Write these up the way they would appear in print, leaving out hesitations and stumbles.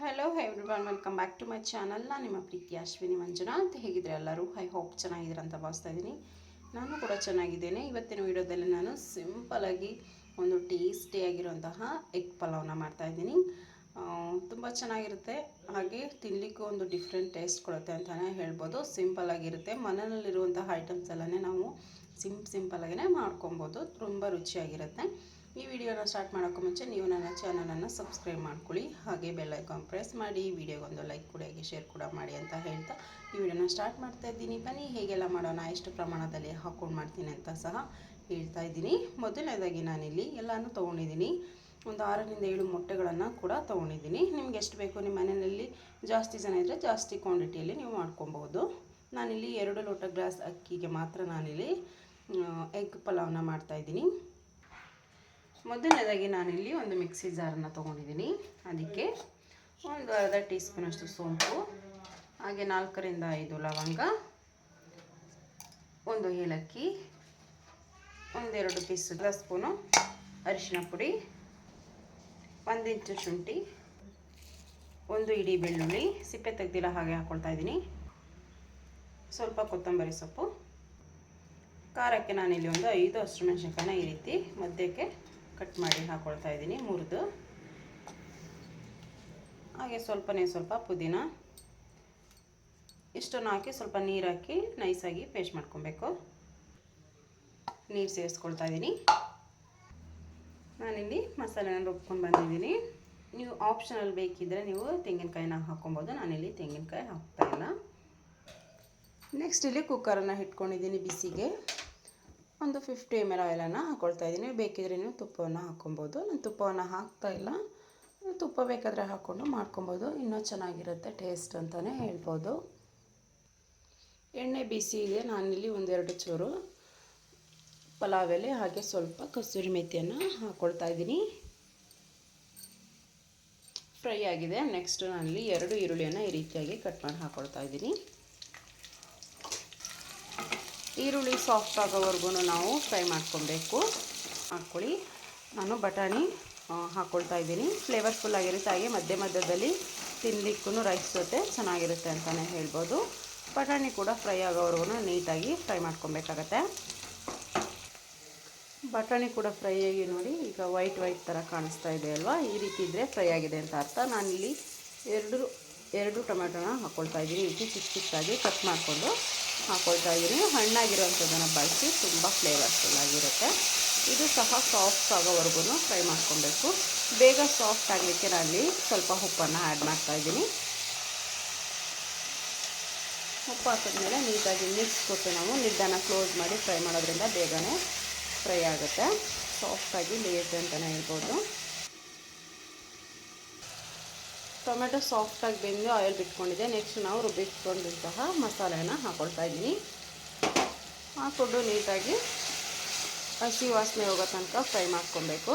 Hello everyone, welcome back to my channel. ನಾನು ನಿಮ್ಮ ಪ್ರೀತಿ ಅಶ್ವಿನಿ ಮಂಜುನಾಥ್. ಹೇಗಿದ್ರೆ ಎಲ್ಲರೂ ಐ ಹೋಪ್ ಚೆನ್ನಾಗಿದ್ದೀರ ಅಂತ ಭಾವಿಸ್ತಾ ಇದ್ದೀನಿ. ನಾನು ಕೂಡ ಚೆನ್ನಾಗಿದ್ದೇನೆ. ಇವತ್ತಿನ ವಿಡಿಯೋದಲ್ಲಿ ನಾನು ಸಿಂಪಲಾಗಿ ಒಂದು ಟೇಸ್ಟಿಯಾಗಿರುವಂತಹ ಎಗ್ ಪಲಾವ್ನ ಮಾಡ್ತಾಯಿದ್ದೀನಿ. ತುಂಬ ಚೆನ್ನಾಗಿರುತ್ತೆ, ಹಾಗೆ ತಿನ್ನಲಿಕ್ಕೂ ಒಂದು ಡಿಫ್ರೆಂಟ್ ಟೇಸ್ಟ್ ಕೊಡುತ್ತೆ ಅಂತಲೇ ಹೇಳ್ಬೋದು. ಸಿಂಪಲಾಗಿರುತ್ತೆ, ಮನೆಯಲ್ಲಿರುವಂತಹ ಐಟಮ್ಸ್ ಎಲ್ಲನೇ ನಾವು ಸಿಂಪಲಾಗಿಯೇ ಮಾಡ್ಕೊಬೋದು. ತುಂಬ ರುಚಿಯಾಗಿರುತ್ತೆ. ಈ ವಿಡಿಯೋನ ಸ್ಟಾರ್ಟ್ ಮಾಡೋಕ್ಕೂ ಮುಂಚೆ ನೀವು ನನ್ನ ಚಾನಲನ್ನು ಸಬ್ಸ್ಕ್ರೈಬ್ ಮಾಡ್ಕೊಳ್ಳಿ, ಹಾಗೆ ಬೆಲ್ ಐಕಾನ್ ಪ್ರೆಸ್ ಮಾಡಿ, ವಿಡಿಯೋಗೊಂದು ಲೈಕ್ ಕೂಡ ಹಾಗೆ ಶೇರ್ ಕೂಡ ಮಾಡಿ ಅಂತ ಹೇಳ್ತಾ ಈ ವಿಡಿಯೋನ ಸ್ಟಾರ್ಟ್ ಮಾಡ್ತಾ ಇದ್ದೀನಿ. ಬನ್ನಿ ಹೇಗೆಲ್ಲ ಮಾಡೋಣ, ಎಷ್ಟು ಪ್ರಮಾಣದಲ್ಲಿ ಹಾಕ್ಕೊಂಡು ಮಾಡ್ತೀನಿ ಅಂತ ಸಹ ಹೇಳ್ತಾ ಇದ್ದೀನಿ. ಮೊದಲನೇದಾಗಿ ನಾನಿಲ್ಲಿ ಎಲ್ಲನೂ ತೊಗೊಂಡಿದ್ದೀನಿ. ಒಂದು 6ರಿಂದ 7 ಮೊಟ್ಟೆಗಳನ್ನು ಕೂಡ ತೊಗೊಂಡಿದ್ದೀನಿ. ನಿಮ್ಗೆ ಎಷ್ಟು ಬೇಕು, ನಿಮ್ಮ ಮನೆಯಲ್ಲಿ ಜಾಸ್ತಿ ಜನ ಇದ್ದರೆ ಜಾಸ್ತಿ ಕ್ವಾಂಟಿಟಿಯಲ್ಲಿ ನೀವು ಮಾಡ್ಕೊಬೋದು. ನಾನಿಲ್ಲಿ 2 ಲೋಟ ಗ್ಲಾಸ್ ಅಕ್ಕಿಗೆ ಮಾತ್ರ ನಾನಿಲ್ಲಿ ಎಗ್ ಪಲಾವ್ನ ಮಾಡ್ತಾಯಿದ್ದೀನಿ. ಮೊದಲನೇದಾಗಿ ನಾನಿಲ್ಲಿ ಒಂದು ಮಿಕ್ಸಿ ಜಾರನ್ನು ತೊಗೊಂಡಿದ್ದೀನಿ. ಅದಕ್ಕೆ ಒಂದು ಅರ್ಧ ಟೀ ಸ್ಪೂನಷ್ಟು ಸೋಂಪು, ಹಾಗೆ 4ರಿಂದ 5 ಲವಂಗ, ಒಂದು ಏಲಕ್ಕಿ, 1-2 ಪೀಸ್ ಸ್ಪೂನು ಅರಿಶಿನ ಪುಡಿ, 1 ಇಂಚು ಶುಂಠಿ, 1 ಇಡೀ ಬೆಳ್ಳುಳ್ಳಿ ಸಿಪ್ಪೆ ತೆಗೆದಿಲ್ಲ ಹಾಗೆ ಹಾಕ್ಕೊಳ್ತಾ ಇದ್ದೀನಿ, ಸ್ವಲ್ಪ ಕೊತ್ತಂಬರಿ ಸೊಪ್ಪು. ಖಾರಕ್ಕೆ ನಾನಿಲ್ಲಿ ಒಂದು 5 ಹಸಿಮೆಣಸಿನಕಾಯಿನ ಈ ರೀತಿ ಮಧ್ಯಕ್ಕೆ ಕಟ್ ಮಾಡಿ ಹಾಕ್ಕೊಳ್ತಾ ಇದ್ದೀನಿ, ಮುರಿದು. ಹಾಗೆ ಸ್ವಲ್ಪ ಪುದೀನ. ಇಷ್ಟನ್ನು ಹಾಕಿ ಸ್ವಲ್ಪ ನೀರು ಹಾಕಿ ನೈಸಾಗಿ ಪೇಸ್ಟ್ ಮಾಡ್ಕೊಬೇಕು. ನೀರು ಸೇರಿಸ್ಕೊಳ್ತಾ ಇದ್ದೀನಿ. ನಾನಿಲ್ಲಿ ಮಸಾಲೆನ ರುಬ್ಕೊಂಡು ಬಂದಿದ್ದೀನಿ. ನೀವು ಆಪ್ಷನಲ್ ಬೇಕಿದ್ದರೆ ನೀವು ತೆಂಗಿನಕಾಯಿನ ಹಾಕ್ಕೊಬೋದು. ನಾನಿಲ್ಲಿ ತೆಂಗಿನಕಾಯಿ ಹಾಕ್ತಾಯಿಲ್ಲ. ನೆಕ್ಸ್ಟ್ ಇಲ್ಲಿ ಕುಕ್ಕರನ್ನು ಇಟ್ಕೊಂಡಿದ್ದೀನಿ ಬಿಸಿಗೆ. ಒಂದು 50 ml ಆಯಿಲನ್ನು ಹಾಕ್ಕೊಳ್ತಾ ಇದ್ದೀನಿ. ಬೇಕಿದ್ರೆ ನೀವು ತುಪ್ಪವನ್ನು ಹಾಕ್ಕೊಬೋದು. ನಾನು ತುಪ್ಪವನ್ನು ಹಾಕ್ತಾಯಿಲ್ಲ, ತುಪ್ಪ ಬೇಕಾದರೆ ಹಾಕ್ಕೊಂಡು ಮಾಡ್ಕೊಬೋದು, ಇನ್ನೂ ಚೆನ್ನಾಗಿರುತ್ತೆ ಟೇಸ್ಟ್ ಅಂತಲೇ ಹೇಳ್ಬೋದು. ಎಣ್ಣೆ ಬಿಸಿಗೆ ನಾನಿಲ್ಲಿ 1-2 ಚೂರು ಪಲಾವ್ ಎಲೆ ಹಾಗೆ ಸ್ವಲ್ಪ ಕಸೂರಿ ಮೆಥಿಯನ್ನು ಹಾಕ್ಕೊಳ್ತಾ ಇದ್ದೀನಿ. ಫ್ರೈ ಆಗಿದೆ. ನೆಕ್ಸ್ಟ್ ನಾನಿಲ್ಲಿ 2 ಈರುಳ್ಳಿಯನ್ನು ಈ ರೀತಿಯಾಗಿ ಕಟ್ ಮಾಡಿ ಹಾಕ್ಕೊಳ್ತಾ ಇದ್ದೀನಿ. ಈರುಳ್ಳಿ ಸಾಫ್ಟ್ ಆಗೋವರೆಗೂ ನಾವು ಫ್ರೈ ಮಾಡ್ಕೊಬೇಕು. ಹಾಕ್ಕೊಳ್ಳಿ. ನಾನು ಬಟಾಣಿ ಹಾಕ್ಕೊಳ್ತಾ ಇದ್ದೀನಿ. ಫ್ಲೇವರ್ಫುಲ್ ಆಗಿರುತ್ತೆ, ಹಾಗೆ ಮಧ್ಯದಲ್ಲಿ ತಿನ್ನಲಿಕ್ಕೂ ರೈಸ್ ಜೊತೆ ಚೆನ್ನಾಗಿರುತ್ತೆ ಅಂತಲೇ ಹೇಳ್ಬೋದು. ಬಟಾಣಿ ಕೂಡ ಫ್ರೈ ಆಗೋವರೆಗೂ ನೀಟಾಗಿ ಫ್ರೈ ಮಾಡ್ಕೊಬೇಕಾಗತ್ತೆ. ಬಟಾಣಿ ಕೂಡ ಫ್ರೈ ಆಗಿ ನೋಡಿ, ಈಗ ವೈಟ್ ಥರ ಕಾಣಿಸ್ತಾ ಇದೆ ಅಲ್ವಾ, ಈ ರೀತಿ ಇದ್ದರೆ ಫ್ರೈ ಆಗಿದೆ ಅಂತ ಅರ್ಥ. ನಾನಿಲ್ಲಿ 2 ಟೊಮೆಟೊನ ಹಾಕ್ಕೊಳ್ತಾ ಇದ್ದೀನಿ. ಈ ರೀತಿ ಚಿಕ್ಕದಾಗಿ ಕಟ್ ಮಾಡಿಕೊಂಡು ಹಾಕ್ಕೊಳ್ತಾ ಇದ್ದೀನಿ. ಹಣ್ಣಾಗಿರೋವಂಥದ್ದನ್ನು ಬಳಸಿ, ತುಂಬ ಫ್ಲೇವರ್ಫುಲ್ ಆಗಿರುತ್ತೆ. ಇದು ಸಹ ಸಾಫ್ಟ್ ಆಗೋವರೆಗೂ ಫ್ರೈ ಮಾಡ್ಕೊಬೇಕು. ಬೇಗ ಸಾಫ್ಟ್ ಆಗಲಿಕ್ಕೆ ನಾನಲ್ಲಿ ಸ್ವಲ್ಪ ಉಪ್ಪನ್ನು ಆ್ಯಡ್ ಮಾಡ್ತಾಯಿದ್ದೀನಿ. ಉಪ್ಪು ಹಾಕಿದ್ಮೇಲೆ ನೀಟಾಗಿ ಮಿಕ್ಸ್ ಕೊಟ್ಟು ನಾವು ಲಿಡ್ಡನ್ನು ಕ್ಲೋಸ್ ಮಾಡಿ ಫ್ರೈ ಮಾಡೋದ್ರಿಂದ ಬೇಗನೆ ಫ್ರೈ ಆಗುತ್ತೆ. ಸಾಫ್ಟಾಗಿ ಬೇಯುತ್ತೆ ಅಂತಲೇ ಹೇಳ್ಬೋದು. ಟೊಮೆಟೊ ಸಾಫ್ಟಾಗಿ ಬೆಂದು ಆಯಿಲ್ ಬಿಟ್ಕೊಂಡಿದೆ. ನೆಕ್ಸ್ಟ್ ನಾವು ರುಬ್ಬಿಟ್ಕೊಂಡಂತಹ ಮಸಾಲೆಯನ್ನು ಹಾಕ್ಕೊಳ್ತಾ ಇದ್ದೀನಿ. ಹಾಕ್ಕೊಂಡು ನೀಟಾಗಿ ಹಸಿ ವಾಸನೆ ಹೋಗೋ ತನಕ ಫ್ರೈ ಮಾಡ್ಕೊಬೇಕು.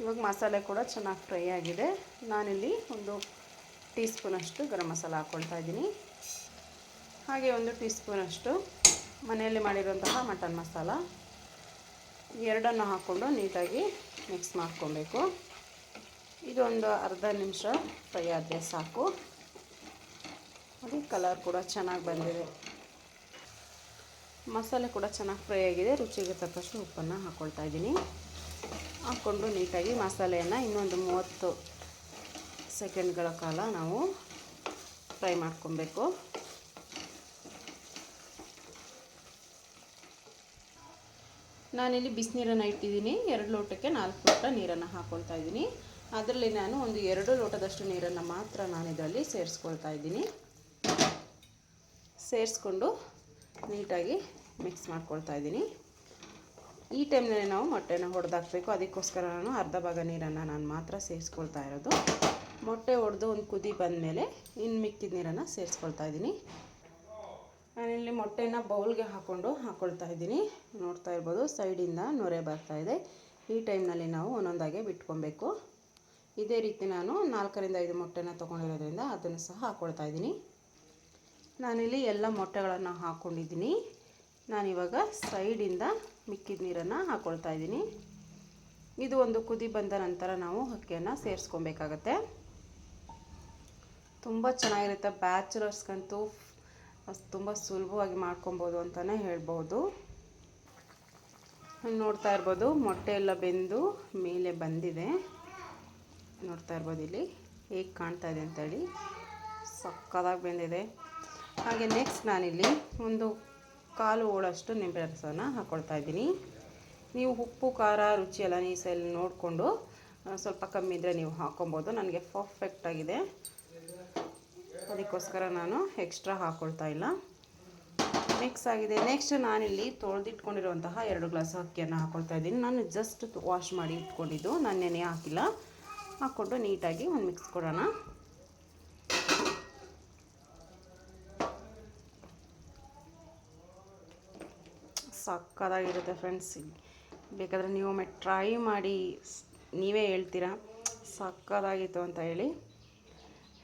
ಇವಾಗ ಮಸಾಲೆ ಕೂಡ ಚೆನ್ನಾಗಿ ಫ್ರೈ ಆಗಿದೆ. ನಾನಿಲ್ಲಿ 1 ಟೀ ಸ್ಪೂನಷ್ಟು ಗರಂ ಮಸಾಲ ಹಾಕ್ಕೊಳ್ತಾ ಇದ್ದೀನಿ. ಹಾಗೆ 1 ಟೀ ಸ್ಪೂನಷ್ಟು ಮನೆಯಲ್ಲಿ ಮಾಡಿರುವಂತಹ ಮಟನ್ ಮಸಾಲ. ಎರಡನ್ನು ಹಾಕ್ಕೊಂಡು ನೀಟಾಗಿ ಮಿಕ್ಸ್ ಮಾಡ್ಕೊಬೇಕು. ಇದೊಂದು ಅರ್ಧ ನಿಮಿಷ ಫ್ರೈ ಆದರೆ ಸಾಕು. ನೋಡಿ, ಕಲರ್ ಕೂಡ ಚೆನ್ನಾಗಿ ಬಂದಿದೆ. ಮಸಾಲೆ ಕೂಡ ಚೆನ್ನಾಗಿ ಫ್ರೈ ಆಗಿದೆ. ರುಚಿಗೆ ತಕ್ಕಷ್ಟು ಉಪ್ಪನ್ನು ಹಾಕ್ಕೊಳ್ತಾ ಇದ್ದೀನಿ. ಹಾಕ್ಕೊಂಡು ನೀಟಾಗಿ ಮಸಾಲೆಯನ್ನು ಇನ್ನೊಂದು 30 ಸೆಕೆಂಡ್ಗಳ ಕಾಲ ನಾವು ಫ್ರೈ ಮಾಡ್ಕೊಬೇಕು. ನಾನಿಲ್ಲಿ ಬಿಸಿನೀರನ್ನು ಇಟ್ಟಿದ್ದೀನಿ. 2 ಲೋಟಕ್ಕೆ 4 ಲೋಟ ನೀರನ್ನು ಹಾಕ್ಕೊಳ್ತಾ ಇದ್ದೀನಿ. ಅದರಲ್ಲಿ ನಾನು ಒಂದು 2 ಲೋಟದಷ್ಟು ನೀರನ್ನು ಮಾತ್ರ ನಾನು ಇದರಲ್ಲಿ ಸೇರಿಸ್ಕೊಳ್ತಾ ಇದ್ದೀನಿ. ಸೇರಿಸ್ಕೊಂಡು ನೀಟಾಗಿ ಮಿಕ್ಸ್ ಮಾಡ್ಕೊಳ್ತಾ ಇದ್ದೀನಿ. ಈ ಟೈಮ್ನಲ್ಲಿ ನಾವು ಮೊಟ್ಟೆನ ಹೊಡೆದಾಕಬೇಕು. ಅದಕ್ಕೋಸ್ಕರ ನಾನು ಅರ್ಧ ಭಾಗ ನೀರನ್ನು ನಾನು ಮಾತ್ರ ಸೇರಿಸ್ಕೊಳ್ತಾ ಇರೋದು. ಮೊಟ್ಟೆ ಹೊಡೆದು ಒಂದು ಕುದಿ ಬಂದಮೇಲೆ ಇನ್ನು ಮಿಕ್ಕಿದ ನೀರನ್ನು ಸೇರಿಸ್ಕೊಳ್ತಾ ಇದ್ದೀನಿ. ನಾನಿಲ್ಲಿ ಮೊಟ್ಟೆನ ಬೌಲ್ಗೆ ಹಾಕ್ಕೊಳ್ತಾ ಇದ್ದೀನಿ. ನೋಡ್ತಾ ಇರ್ಬೋದು, ಸೈಡಿಂದ ನೊರೆ ಬರ್ತಾ ಇದೆ. ಈ ಟೈಮ್ನಲ್ಲಿ ನಾವು ಒಂದೊಂದಾಗೆ ಬಿಟ್ಕೊಬೇಕು. ಇದೇ ರೀತಿ ನಾನು 4ರಿಂದ 5 ಮೊಟ್ಟೆನ ತೊಗೊಂಡಿರೋದ್ರಿಂದ ಅದನ್ನು ಸಹ ಹಾಕ್ಕೊಳ್ತಾ ಇದ್ದೀನಿ. ನಾನಿಲ್ಲಿ ಎಲ್ಲ ಮೊಟ್ಟೆಗಳನ್ನು ಹಾಕ್ಕೊಂಡಿದ್ದೀನಿ. ನಾನಿವಾಗ ಸೈಡಿಂದ ಮಿಕ್ಕಿದ ನೀರನ್ನು ಹಾಕ್ಕೊಳ್ತಾ ಇದ್ದೀನಿ. ಇದು ಒಂದು ಕುದಿ ಬಂದ ನಂತರ ನಾವು ಅಕ್ಕಿಯನ್ನು ಸೇರಿಸ್ಕೊಬೇಕಾಗತ್ತೆ. ತುಂಬ ಚೆನ್ನಾಗಿರುತ್ತೆ. ಬ್ಯಾಚುಲರ್ಸ್ಗಂತೂ ತುಂಬ ಸುಲಭವಾಗಿ ಮಾಡ್ಕೊಬೋದು ಅಂತಲೇ ಹೇಳ್ಬೋದು. ನೋಡ್ತಾ ಇರ್ಬೋದು ಮೊಟ್ಟೆ ಎಲ್ಲ ಬೆಂದು ಮೇಲೆ ಬಂದಿದೆ. ನೋಡ್ತಾ ಇರ್ಬೋದು ಇಲ್ಲಿ ಹೇಗೆ ಕಾಣ್ತಾ ಇದೆ ಅಂತೇಳಿ, ಸಕ್ಕತ್ತಾಗಿ ಬೆಂದಿದೆ. ಹಾಗೆ ನೆಕ್ಸ್ಟ್ ನಾನಿಲ್ಲಿ ಒಂದು 1/4 ಹೋಳಷ್ಟು ನಿಂಬೆ ರಸನ ಹಾಕ್ಕೊಳ್ತಾ ಇದ್ದೀನಿ. ನೀವು ಉಪ್ಪು ಖಾರ ರುಚಿ ಎಲ್ಲ ನೀಸಲ್ಲಿ ನೋಡಿಕೊಂಡು ಸ್ವಲ್ಪ ಕಮ್ಮಿ ಇದ್ದರೆ ನೀವು ಹಾಕ್ಕೊಬೋದು. ನನಗೆ ಪರ್ಫೆಕ್ಟಾಗಿದೆ, ಅದಕ್ಕೋಸ್ಕರ ನಾನು ಎಕ್ಸ್ಟ್ರಾ ಹಾಕ್ಕೊಳ್ತಾ ಇಲ್ಲ. ನೆಕ್ಸ್ಟ್ ನಾನಿಲ್ಲಿ ತೊಳೆದಿಟ್ಕೊಂಡಿರುವಂತಹ 2 ಗ್ಲಾಸ್ ಅಕ್ಕಿಯನ್ನು ಹಾಕ್ಕೊಳ್ತಾ ಇದ್ದೀನಿ. ನಾನು ಜಸ್ಟ್ ವಾಶ್ ಮಾಡಿ ಇಟ್ಕೊಂಡಿದ್ದು, ನಾನು ನೆನೆ ಹಾಕಿಲ್ಲ. ಹಾಕ್ಕೊಂಡು ನೀಟಾಗಿ ಒಂದು ಮಿಕ್ಸ್ ಕೊಡೋಣ. ಸಕ್ಕತ್ತಾಗಿರುತ್ತೆ ಫ್ರೆಂಡ್ಸ್. ಬೇಕಾದರೆ ನೀವು ಒಮ್ಮೆ ಟ್ರೈ ಮಾಡಿ ನೀವೇ ಹೇಳ್ತೀರಾ ಸಕ್ಕತ್ತಾಗಿತ್ತು ಅಂತ ಹೇಳಿ.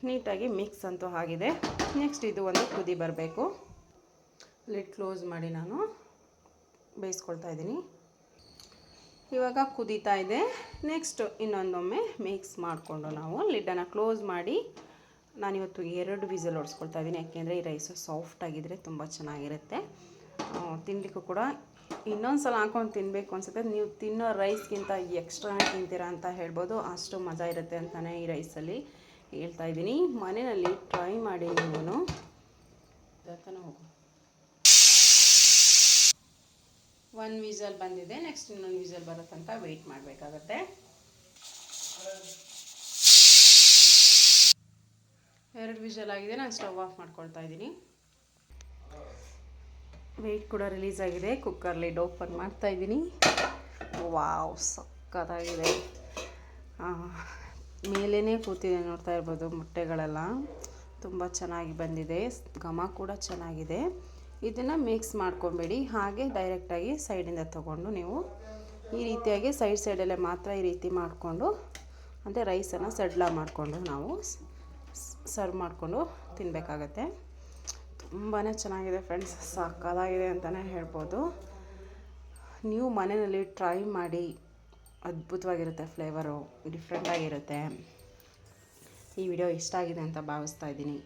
ನೀಟಾಗಿ ಮಿಕ್ಸ್ ಅಂತೂ ಆಗಿದೆ. ನೆಕ್ಸ್ಟ್ ಇದು ಒಂದು ಕುದಿ ಬರಬೇಕು. ಲಿಡ್ ಕ್ಲೋಸ್ ಮಾಡಿ ನಾನು ಬೇಯಿಸ್ಕೊಳ್ತಾ ಇದ್ದೀನಿ. ಇವಾಗ ಕುದೀತಾ ಇದೆ. ನೆಕ್ಸ್ಟ್ ಇನ್ನೊಂದೊಮ್ಮೆ ಮಿಕ್ಸ್ ಮಾಡಿಕೊಂಡು ನಾವು ಲಿಡ್ಡನ್ನು ಕ್ಲೋಸ್ ಮಾಡಿ ನಾನಿವತ್ತು 2 ವಿಸಲ್ ಹೊಡ್ಸ್ಕೊಳ್ತಾ ಇದ್ದೀನಿ. ಯಾಕೆಂದರೆ ಈ ರೈಸು ಸಾಫ್ಟಾಗಿದ್ದರೆ ತುಂಬ ಚೆನ್ನಾಗಿರುತ್ತೆ. ತಿನ್ನಲಿಕ್ಕೂ ಕೂಡ ಇನ್ನೊಂದು ಸಲ ಹಾಕೊಂಡು ತಿನ್ನಬೇಕು ಅನಿಸುತ್ತೆ. ನೀವು ತಿನ್ನೋ ರೈಸ್ಗಿಂತ ಎಕ್ಸ್ಟ್ರಾನೇ ತಿಂತೀರಾ ಅಂತ ಹೇಳ್ಬೋದು. ಅಷ್ಟು ಮಜಾ ಇರುತ್ತೆ ಅಂತಲೇ ಈ ರೈಸಲ್ಲಿ ಹೇಳ್ತಾ ಇದ್ದೀನಿ. ಮನೆಯಲ್ಲಿ ಟ್ರೈ ಮಾಡಿ ನೀವು. ಹೋಗು 1 ವಿಸಲ್ ಬಂದಿದೆ. ನೆಕ್ಸ್ಟ್ ಇನ್ನೊಂದು ವಿಸಲ್ ಬರೋ ತನಕ ವೆಯ್ಟ್ ಮಾಡಬೇಕಾಗತ್ತೆ. 2 ವಿಸಲ್ ಆಗಿದೆ. ನಾನು ಸ್ಟವ್ ಆಫ್ ಮಾಡ್ಕೊಳ್ತಾ ಇದ್ದೀನಿ. ವೆಯ್ಟ್ ಕೂಡ ರಿಲೀಸ್ ಆಗಿದೆ. ಕುಕ್ಕರ್ ಲಿಡ್ ಓಪನ್ ಮಾಡ್ತಾ ಇದ್ದೀನಿ. ವಾವ್, ಸಕ್ಕತ್ತಾಗಿದೆ. ಮೇಲೇ ಕೂತಿದೆ, ನೋಡ್ತಾ ಇರ್ಬೋದು. ಮೊಟ್ಟೆಗಳೆಲ್ಲ ತುಂಬ ಚೆನ್ನಾಗಿ ಬಂದಿದೆ. ಘಮ ಕೂಡ ಚೆನ್ನಾಗಿದೆ. ಇದನ್ನು ಮಿಕ್ಸ್ ಮಾಡ್ಕೊಬೇಡಿ, ಹಾಗೆ ಡೈರೆಕ್ಟಾಗಿ ಸೈಡಿಂದ ತೊಗೊಂಡು ನೀವು ಈ ರೀತಿಯಾಗಿ ಸೈಡಲ್ಲೇ ಮಾತ್ರ ಈ ರೀತಿ ಮಾಡಿಕೊಂಡು, ಅಂದರೆ ರೈಸನ್ನು ಸಡ್ಲ ಮಾಡಿಕೊಂಡು ನಾವು ಸರ್ವ್ ಮಾಡಿಕೊಂಡು ತಿನ್ನಬೇಕಾಗತ್ತೆ. ತುಂಬಾ ಚೆನ್ನಾಗಿದೆ ಫ್ರೆಂಡ್ಸ್, ಸಕ್ಕತ್ತಾಗಿದೆ ಅಂತಲೇ ಹೇಳ್ಬೋದು. ನೀವು ಮನೆಯಲ್ಲಿ ಟ್ರೈ ಮಾಡಿ, ಅದ್ಭುತವಾಗಿರುತ್ತೆ. ಫ್ಲೇವರು ಡಿಫ್ರೆಂಟಾಗಿರುತ್ತೆ. ಈ ವಿಡಿಯೋ ಇಷ್ಟ ಆಗಿದೆ ಅಂತ ಭಾವಿಸ್ತಾ ಇದ್ದೀನಿ.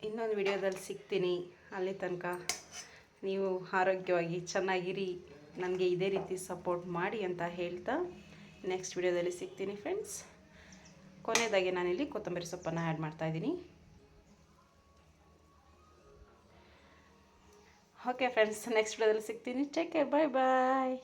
ಇನ್ನೊಂದು ವಿಡಿಯೋದಲ್ಲಿ ಸಿಗ್ತೀನಿ. ಅಲ್ಲಿ ತನಕ ನೀವು ಆರೋಗ್ಯವಾಗಿ ಚೆನ್ನಾಗಿರಿ, ನನಗೆ ಇದೇ ರೀತಿ ಸಪೋರ್ಟ್ ಮಾಡಿ ಅಂತ ಹೇಳ್ತಾ ನೆಕ್ಸ್ಟ್ ವಿಡಿಯೋದಲ್ಲಿ ಸಿಗ್ತೀನಿ ಫ್ರೆಂಡ್ಸ್. ಕೊನೆಯದಾಗಿ ನಾನಿಲ್ಲಿ ಕೊತ್ತಂಬರಿ ಸೊಪ್ಪನ್ನು ಆ್ಯಡ್ ಮಾಡ್ತಾಯಿದ್ದೀನಿ. ಓಕೆ ಫ್ರೆಂಡ್ಸ್, ನೆಕ್ಸ್ಟ್ ವಿಡಿಯೋದಲ್ಲಿ ಸಿಗ್ತೀನಿ. ಟೇಕ್ ಕೇರ್, ಬಾಯ್ ಬಾಯ್.